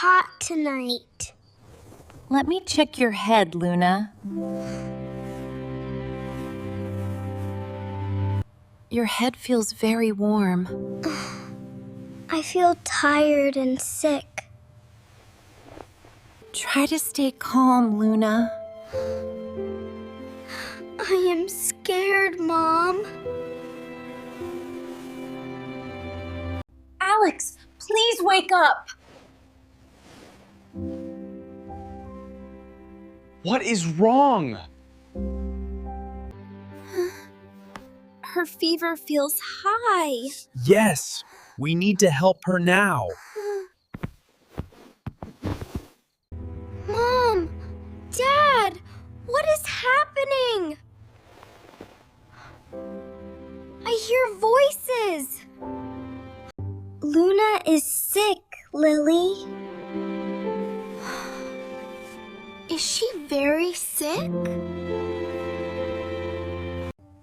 hot tonight. Let me check your head, Luna. Your head feels very warm. I feel tired and sick. Try to stay calm, Luna. I am scared, Mom. Alex, please wake up. What is wrong? Her fever feels high. Yes, we need to help her now. Mom! Dad! What is happening? I hear voices. Luna is sick, Lily. Is she very sick?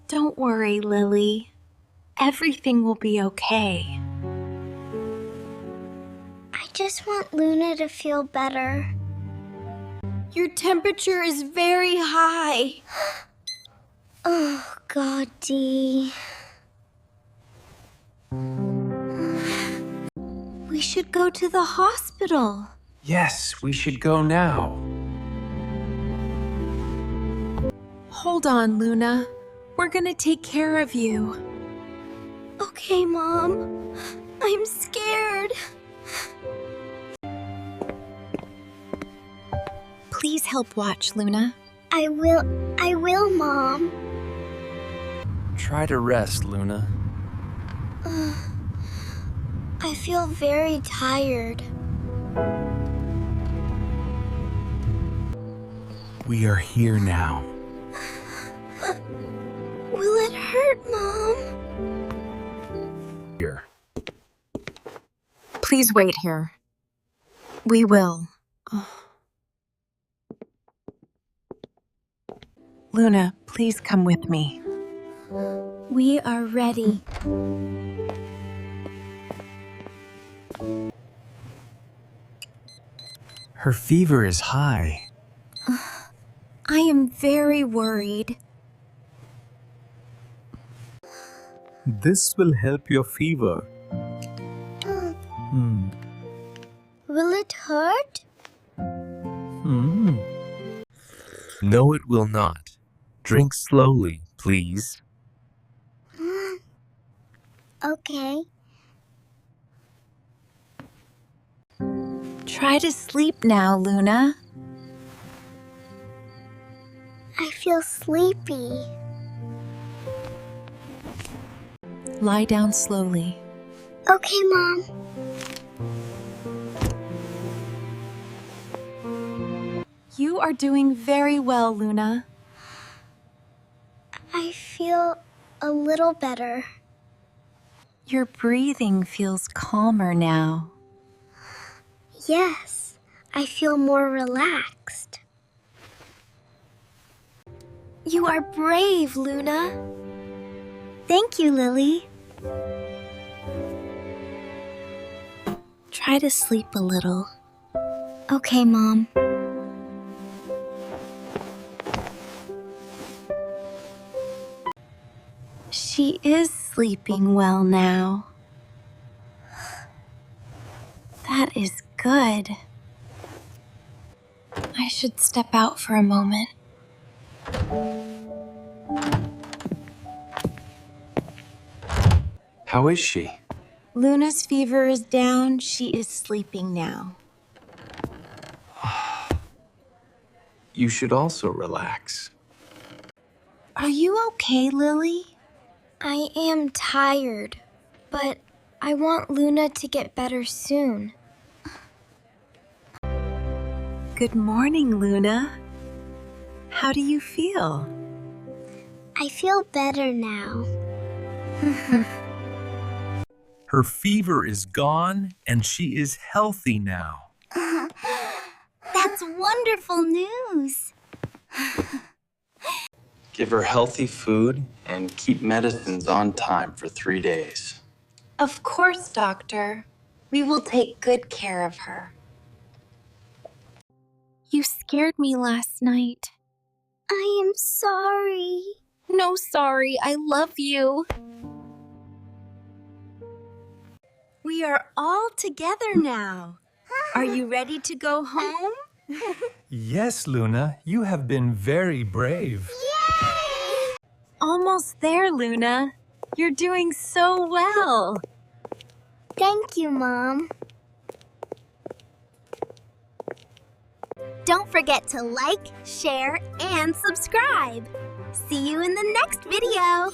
Don't worry, Lily. Everything will be okay. I just want Luna to feel better. Your temperature is very high. Oh, God, Dee. We should go to the hospital. Yes, we should go now. Hold on, Luna. We're gonna take care of you. Okay, Mom. I'm scared. Please help watch, Luna. I will, Mom. Try to rest, Luna. I feel very tired. We are here now. Will it hurt, Mom? Here. Please wait here. We will. Luna, please come with me. We are ready. Her fever is high. I am very worried. This will help your fever. Will it hurt? No, it will not. Drink slowly, please. Okay. Try to sleep now, Luna. I feel sleepy. Lie down slowly. Okay, Mom. You are doing very well, Luna. I feel a little better. Your breathing feels calmer now. Yes, I feel more relaxed. You are brave, Luna. Thank you, Lily. Try to sleep a little. Okay, Mom. She is sleeping well now. That is good. I should step out for a moment. How is she? Luna's fever is down. She is sleeping now. You should also relax. Are you okay, Lily? I am tired, but I want Luna to get better soon. Good morning, Luna. How do you feel? I feel better now. Her fever is gone and she is healthy now. That's wonderful news. Give her healthy food and keep medicines on time for 3 days. Of course, Doctor. We will take good care of her. You scared me last night. I am sorry. No, sorry. I love you. We are all together now. Are you ready to go home? Yes, Luna, you have been very brave. Almost there, Luna. You're doing so well. Thank you, Mom. Don't forget to like, share, and subscribe. See you in the next video.